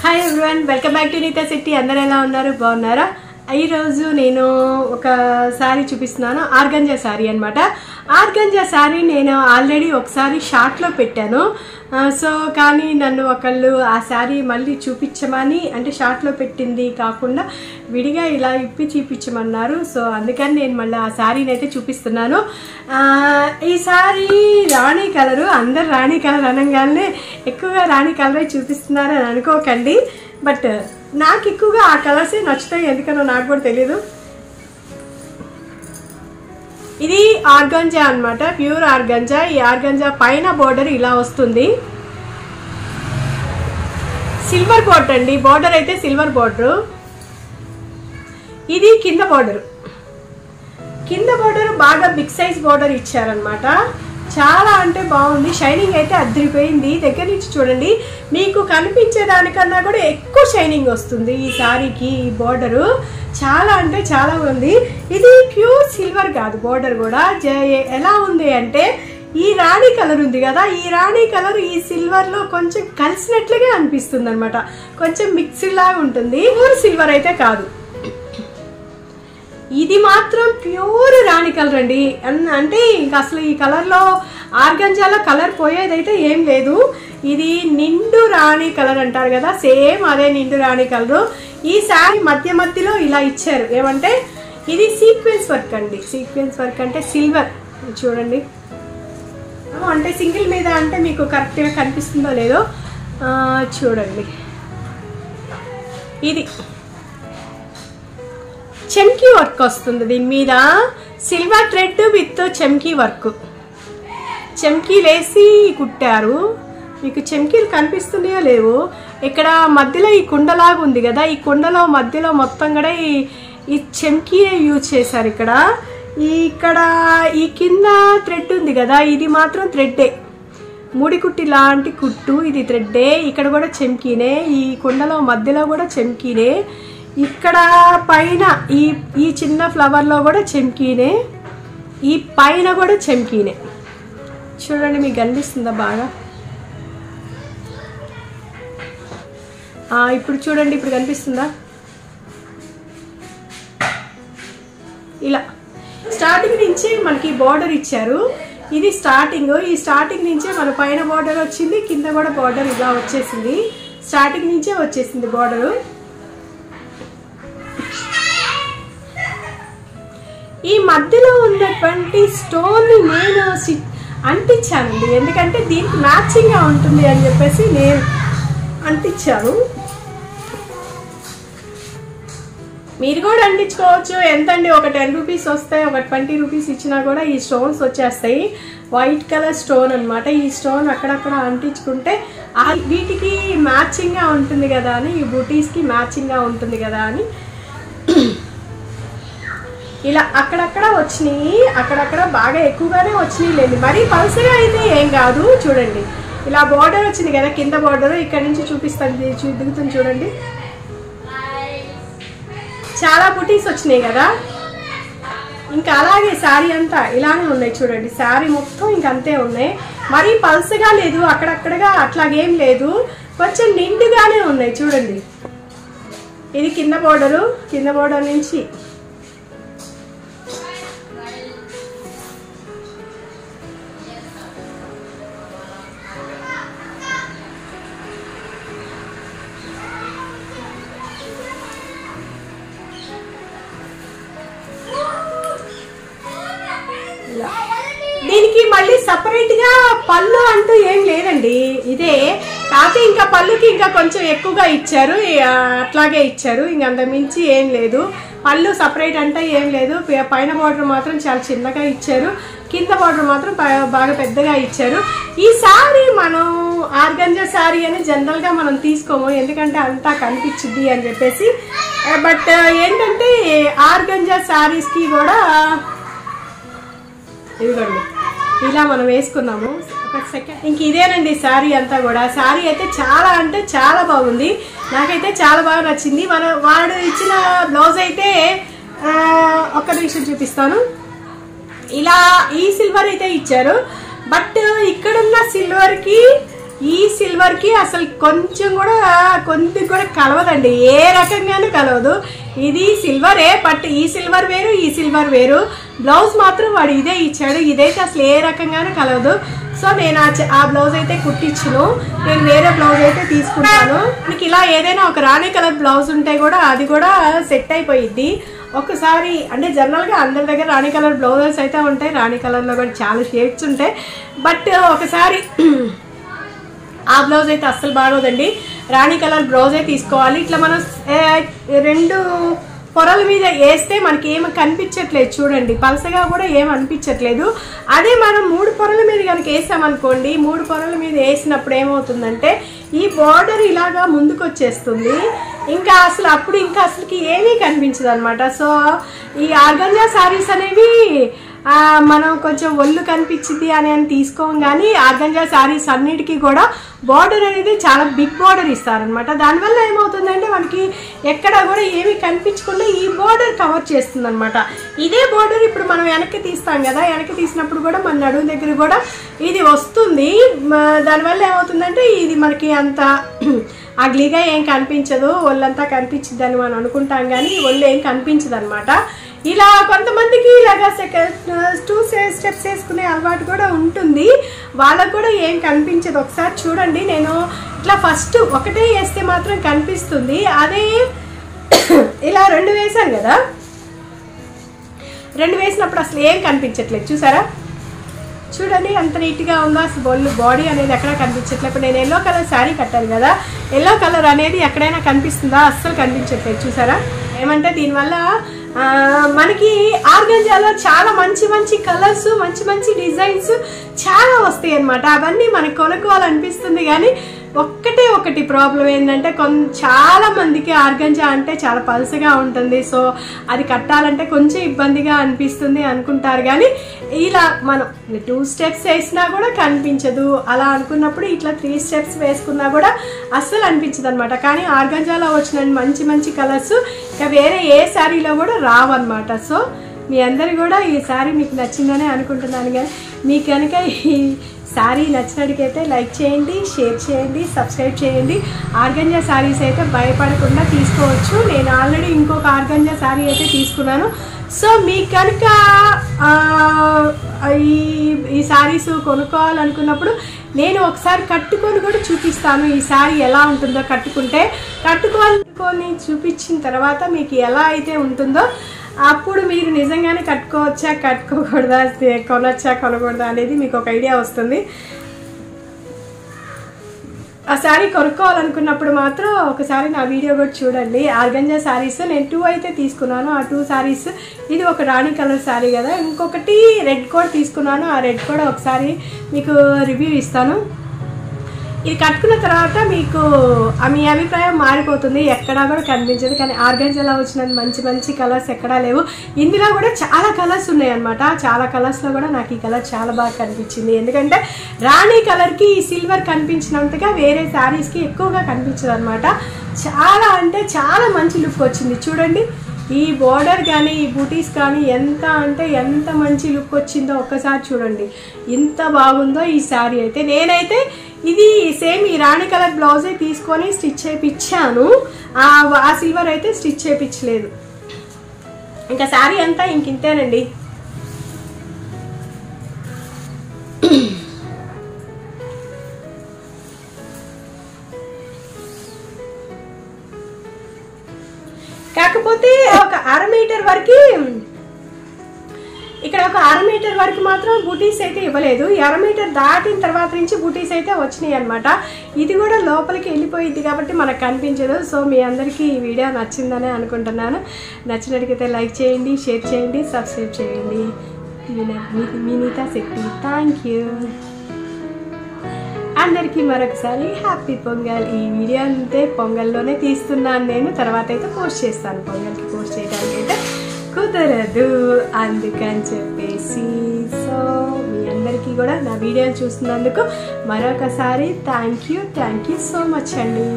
Hi everyone, welcome back to Neeta Shetty. అందరూ ఎలా ఉన్నారు? బాగున్నారా? ఈరోజు నేను ఒక శారీ చూపిస్తున్నాను. ఆర్గంజా శారీ అనమాట. ఆర్గంజా శారీ నేను ఆల్రెడీ ఒకసారి షార్ట్లో పెట్టాను. సో కానీ నన్ను ఒకళ్ళు ఆ శారీ మళ్ళీ చూపించమని, అంటే షార్ట్లో పెట్టింది కాకుండా విడిగా ఇలా ఇప్పి చూపించమన్నారు. సో అందుకని నేను మళ్ళీ ఆ శారీని అయితే చూపిస్తున్నాను. ఈ శారీ రాణి కలరు. అందరు రాణి కలర్ అనగానే ఎక్కువగా రాణి కలరే చూపిస్తున్నారని అనుకోకండి. బట్ నాకు ఎక్కువగా ఆ కలర్సే నచ్చుతాయి, ఎందుకనో నాకు కూడా తెలీదు. ఇది ఆర్గంజా అనమాట, ప్యూర్ ఆర్గంజా. ఈ ఆర్గంజా పైన బోర్డర్ ఇలా వస్తుంది, సిల్వర్ బోర్డర్ అండి. బోర్డర్ అయితే సిల్వర్ బోర్డర్. ఇది కింద బోర్డర్. కింద బోర్డర్ బాగా బిగ్ సైజ్ బోర్డర్ ఇచ్చారనమాట. చాలా అంటే బాగుంది. షైనింగ్ అయితే అదిరిపోయింది. దగ్గర నుంచి చూడండి, మీకు కనిపించేదానికన్నా కూడా ఎక్కువ షైనింగ్ వస్తుంది ఈ శారీకి. ఈ బోర్డరు చాలా అంటే చాలా ఉంది. ఇది ప్యూర్ సిల్వర్ కాదు, బోర్డర్ కూడా ఎలా ఉంది అంటే ఈ రాణి కలర్ ఉంది కదా, ఈ రాణి కలర్ ఈ సిల్వర్ లో కొంచెం కలిసినట్లుగా అనిపిస్తుంది అనమాట. కొంచెం మిక్స్డ్ లాగా ఉంటుంది. ప్యూర్ సిల్వర్ అయితే కాదు. ఇది మాత్రం ప్యూర్ రాణి కలర్ అండి. అంటే ఇంకా అసలు ఈ కలర్లో ఆర్గంజాలో కలర్ పోయేదైతే ఏం లేదు. ఇది నిండు రాణి కలర్ అంటారు కదా, సేమ్ అదే నిండు రాణి కలరు. ఈ శారీ మధ్య మధ్యలో ఇలా ఇచ్చారు. ఏమంటే ఇది సీక్వెన్స్ వర్క్ అండి. సీక్వెన్స్ వర్క్ అంటే సిల్వర్ చూడండి. అంటే సింగిల్ మీద అంటే మీకు కరెక్ట్గా కనిపిస్తుందో లేదో చూడండి. ఇది చెమ్కీ వర్క్ వస్తుంది దీని మీద. Silver thread with chamki work. చెమ్కీలు వేసి కుట్టారు. మీకు చెమ్కీలు కనిపిస్తున్నాయో లేవో. ఇక్కడ మధ్యలో ఈ కుండలాగా ఉంది కదా, ఈ కుండలో మధ్యలో మొత్తం కూడా ఈ చెమ్కీ యూజ్ చేశారు. ఇక్కడ ఈ కింద థ్రెడ్ ఉంది కదా, ఇది మాత్రం థ్రెడ్డే. మూడికుట్టి లాంటి కుట్టు, ఇది థ్రెడ్డే. ఇక్కడ కూడా చెమ్కీనే. ఈ కుండలో మధ్యలో కూడా చెమ్కీనే. ఇక్కడ పైన ఈ చిన్న ఫ్లవర్లో కూడా చెమ్కీనే. ఈ పైన కూడా చెమ్కీనే. చూడండి, మీకు కనిపిస్తుందా బాగా? ఇప్పుడు చూడండి, ఇప్పుడు కనిపిస్తుందా? ఇలా స్టార్టింగ్ నుంచి మనకి బోర్డర్ ఇచ్చారు. ఇది స్టార్టింగ్. ఈ స్టార్టింగ్ నుంచే మన పైన బోర్డర్ వచ్చింది, కింద కూడా బోర్డర్ ఇలా వచ్చేసింది. స్టార్టింగ్ నుంచే వచ్చేసింది బోర్డరు. ఈ మధ్యలో ఉన్నటువంటి స్టోన్ నేను అంటించానండి, ఎందుకంటే దీనికి మ్యాచింగ్గా ఉంటుంది అని చెప్పేసి నేను అంటించాను. మీరు కూడా అంటించుకోవచ్చు. ఎంతండి, ఒక 10 రూపీస్ వస్తాయి, ఒక 20 రూపీస్ ఇచ్చినా కూడా ఈ స్టోన్స్ వచ్చేస్తాయి. వైట్ కలర్ స్టోన్ అనమాట. ఈ స్టోన్ అక్కడక్కడ అంటించుకుంటే వీటికి మ్యాచింగ్గా ఉంటుంది కదా అని, ఈ బూటీస్కి మ్యాచింగ్గా ఉంటుంది కదా అని ఇలా అక్కడక్కడ వచ్చినాయి. అక్కడక్కడ బాగా ఎక్కువగానే వచ్చినాయి లేండి, మరీ పల్సగా అయితే ఏం కాదు. చూడండి, ఇలా బోర్డర్ వచ్చింది కదా, కింద బోర్డర్. ఇక్కడ నుంచి చూపిస్తాను, దిగుతుంది చూడండి. చాలా బుటీస్ వచ్చినాయి కదా. ఇంకా అలాగే శారీ అంతా ఇలానే ఉన్నాయి చూడండి. శారీ మొత్తం ఇంకంతే ఉన్నాయి. మరీ పల్సగా లేదు, అక్కడక్కడగా అట్లాగేం లేదు, కొంచెం నిండుగానే ఉన్నాయి చూడండి. ఇది కింద బోర్డరు. కింద బోర్డర్ నుంచి దీనికి మళ్ళీ సపరేట్ గా పళ్ళు అంటూ ఏం లేదండి. ఇదే కాకపోతే ఇంకా పళ్ళుకి ఇంకా కొంచెం ఎక్కువగా ఇచ్చారు, అట్లాగే ఇచ్చారు. ఇంక అంత మించి ఏం లేదు. పళ్ళు సపరేట్ అంటే ఏం లేదు. పైన బార్డర్ మాత్రం చాలా చిన్నగా ఇచ్చారు, కింద బార్డర్ మాత్రం బాగా పెద్దగా ఇచ్చారు. ఈ శారీ మనం ఆర్గంజా శారీ అని జనరల్ గా మనం తీసుకోము, ఎందుకంటే అంతా కనిపించింది అని చెప్పేసి. బట్ ఏంటంటే ఆర్గంజా శారీస్ కి కూడా ఇదిగోండి ఇలా మనం వేసుకున్నాము. ఒక సెకండ్. ఇంక ఇదేనండి శారీ అంతా కూడా. శారీ అయితే చాలా అంటే చాలా బాగుంది, నాకైతే చాలా బాగా నచ్చింది. వాడు ఇచ్చిన బ్లౌజ్ అయితే ఒక్క నిమిషం చూపిస్తాను. ఇలా ఈ సిల్వర్ అయితే ఇచ్చారు. బట్ ఇక్కడున్న సిల్వర్ కి ఈ సిల్వర్ కి అసలు కొంచెం కూడా కొద్ది కూడా కలవదండి, ఏ రకంగానూ కలవదు. ఇది సిల్వరే, బట్ ఈ సిల్వర్ వేరు, ఈ సిల్వర్ వేరు. బ్లౌజ్ మాత్రం వాడు ఇదే ఇచ్చాడు, ఇదైతే అసలు ఏ రకంగానూ కలవదు. సో నేను ఆ బ్లౌజ్ అయితే కుట్టించును, నేను వేరే బ్లౌజ్ అయితే తీసుకుంటాను. మనకి ఇలా ఏదైనా ఒక రాణి కలర్ బ్లౌజ్ ఉంటే కూడా అది కూడా సెట్ అయిపోయిద్ది. ఒకసారి అంటే జనరల్గా అందరి దగ్గర రాణి కలర్ బ్లౌజెస్ అయితే ఉంటాయి, రాణి కలర్లో కూడా చాలా షేడ్స్ ఉంటాయి. బట్ ఒకసారి ఆ బ్లౌజ్ అయితే అస్సలు బాగోదండి, రాణి కలర్ బ్లౌజే తీసుకోవాలి. ఇట్లా మనం 2 పొరల మీద వేస్తే మనకి ఏమి కనిపించట్లేదు చూడండి, పలసగా కూడా ఏమి అనిపించట్లేదు. అదే మనం 3 పొరల మీద కనుక వేసామనుకోండి, 3 పొరల మీద వేసినప్పుడు ఏమవుతుందంటే ఈ బార్డర్ ఇలాగా ముందుకు వచ్చేస్తుంది, ఇంకా అసలుకి ఏమీ కనిపించదు అనమాట. సో ఈ ఆర్గంజా శారీస్ అనేవి మనం కొంచెం ఒళ్ళు కనిపించింది అని తీసుకోం, కానీ ఆర్గంజా శారీస్ అన్నిటికీ కూడా బార్డర్ అనేది చాలా బిగ్ బార్డర్ ఇస్తారనమాట. దానివల్ల ఏమవుతుందంటే మనకి ఎక్కడ కూడా ఏమీ కనిపించకుండా ఈ బార్డర్ కవర్ చేస్తుంది అనమాట. ఇదే బార్డర్ ఇప్పుడు మనం వెనక్కి తీస్తాం కదా, వెనక్కి తీసినప్పుడు కూడా మన నడుము దగ్గర కూడా ఇది వస్తుంది. దానివల్ల ఏమవుతుందంటే ఇది మనకి అంత అగ్లీగా ఏం కనిపించదు, ఒళ్ళంతా కనిపించింది అని మనం అనుకుంటాం, కానీ ఒళ్ళు ఏం కనిపించదు అనమాట. ఇలా కొంతమందికి ఇలాగా 2 స్టెప్స్ వేసుకునే అలవాటు కూడా ఉంటుంది, వాళ్ళకు కూడా ఏం కనిపించదు. ఒకసారి చూడండి, నేను ఇట్లా ఫస్ట్ ఒకటే వేస్తే మాత్రం కనిపిస్తుంది, అదే ఇలా 2 వేసాను కదా, 2 వేసినప్పుడు అసలు ఏం కనిపించట్లేదు. చూసారా, చూడండి ఎంత నీట్గా ఉందో, అసలు బాడీ అనేది ఎక్కడ కనిపించట్లేదు. ఇప్పుడు నేను ఎల్లో కలర్ శారీ కట్టాను కదా, ఎల్లో కలర్ అనేది ఎక్కడైనా కనిపిస్తుందా, అస్సలు కనిపించట్లేదు. చూసారా, ఏమంటే దీనివల్ల మనకి ఆర్గంజాలో చాలా మంచి మంచి కలర్స్, మంచి మంచి డిజైన్స్ చాలా వస్తాయి అన్నమాట. అవన్నీ మనకు కొనుక్కోవాలనిపిస్తుంది, కానీ ఒకటి ప్రాబ్లం ఏంటంటే చాలా మందికి ఆర్గంజా అంటే చాలా పల్సగా ఉంటుంది, సో అది కట్టాలంటే కొంచెం ఇబ్బందిగా అనిపిస్తుంది అనుకుంటారు. కానీ ఇలా మనం 2 స్టెప్స్ వేసినా కూడా కనిపించదు, అలా అనుకున్నప్పుడు ఇట్లా 3 స్టెప్స్ వేసుకున్నా కూడా అస్సలు అనిపించదు అనమాట. కానీ ఆర్గంజాలో వచ్చిన మంచి మంచి కలర్స్ ఇంకా వేరే ఏ శారీలో కూడా రావన్నమాట. సో మీ అందరు కూడా ఈ శారీ మీకు నచ్చిందనే అనుకుంటున్నాను. కానీ మీకు కనుక ఈ శారీ నచ్చినట్టుకైతే లైక్ చేయండి, షేర్ చేయండి, సబ్స్క్రైబ్ చేయండి. ఆర్గంజా శారీస్ అయితే భయపడకుండా తీసుకోవచ్చు. నేను ఆల్రెడీ ఇంకొక ఆర్గంజా శారీ అయితే తీసుకున్నాను. సో మీకు కనుక ఈ శారీస్ కొనుక్కోవాలనుకున్నప్పుడు నేను ఒకసారి కట్టుకొని కూడా చూపిస్తాను, ఈ శారీ ఎలా ఉంటుందో కట్టుకొని చూపించిన తర్వాత మీకు ఎలా అయితే ఉంటుందో అప్పుడు మీరు నిజంగానే కట్టుకోవచ్చా, కట్టుకోకూడదా, కొనొచ్చా, కొనకూడదా అనేది మీకు ఒక ఐడియా వస్తుంది. ఆ శారీ కొనుక్కోవాలనుకున్నప్పుడు మాత్రం ఒకసారి నా వీడియో కూడా చూడండి. ఆర్గంజా శారీస్ నేను 2 అయితే తీసుకున్నాను. ఆ 2 శారీస్, ఇది ఒక రాణి కలర్ శారీ కదా, ఇంకొకటి రెడ్ కూడా తీసుకున్నాను. ఆ రెడ్ కూడా ఒకసారి మీకు రివ్యూ ఇస్తాను. ఇది కట్టుకున్న తర్వాత మీకు మీ అభిప్రాయం మారిపోతుంది, ఎక్కడా కూడా కనిపించదు. కానీ ఆర్గంజాలో వచ్చిన మంచి మంచి కలర్స్ ఎక్కడా లేవు. ఇందులో కూడా చాలా కలర్స్ ఉన్నాయి అన్నమాట. చాలా కలర్స్లో కూడా నాకు ఈ కలర్ చాలా బాగా కనిపించింది, ఎందుకంటే రాణి కలర్కి ఈ సిల్వర్ కనిపించినంతగా వేరే శారీస్కి ఎక్కువగా కనిపించదు అనమాట. చాలా అంటే చాలా మంచి లుక్ వచ్చింది. చూడండి, ఈ బోర్డర్ కానీ ఈ బూటీస్ కానీ ఎంత మంచి లుక్ వచ్చిందో ఒక్కసారి చూడండి, ఎంత బాగుందో ఈ శారీ అయితే. నేనైతే ఇది సేమ్ ఈ రాణి కలర్ బ్లౌజే తీసుకొని స్టిచ్ చేయించాను, ఆ సిల్వర్ అయితే స్టిచ్ చేయించలేదు. ఇంకా శారీ అంతా ఇంతేనండి. కాకపోతే ఒక 1/2 మీటర్ వరకు, ఇక్కడ ఒక 1/2 మీటర్ వరకు మాత్రం బూటీస్ అయితే ఇవ్వలేదు. 1/2 మీటర్ దాటిన తర్వాత నుంచి బూటీస్ అయితే వచ్చినాయి అనమాట. ఇది కూడా లోపలికి వెళ్ళిపోయింది కాబట్టి మనకు కనిపించదు. సో మీ అందరికీ ఈ వీడియో నచ్చిందనే అనుకుంటున్నాను. నచ్చినట్టుకైతే లైక్ చేయండి, షేర్ చేయండి, సబ్స్క్రైబ్ చేయండి. Vineeta Shetty, thank you. అందరికీ మరొకసారి హ్యాపీ పొంగల్. ఈ వీడియో అంతే పొంగల్లోనే తీస్తున్నాను నేను, తర్వాత అయితే పోస్ట్ చేస్తాను. పొంగల్కి పోస్ట్ చేయడానికి అయితే కుదరదు, అందుకని చెప్పేసి. సో మీ అందరికీ కూడా నా వీడియోని చూస్తున్నందుకు మరొకసారి థ్యాంక్ యూ సో మచ్ అండి.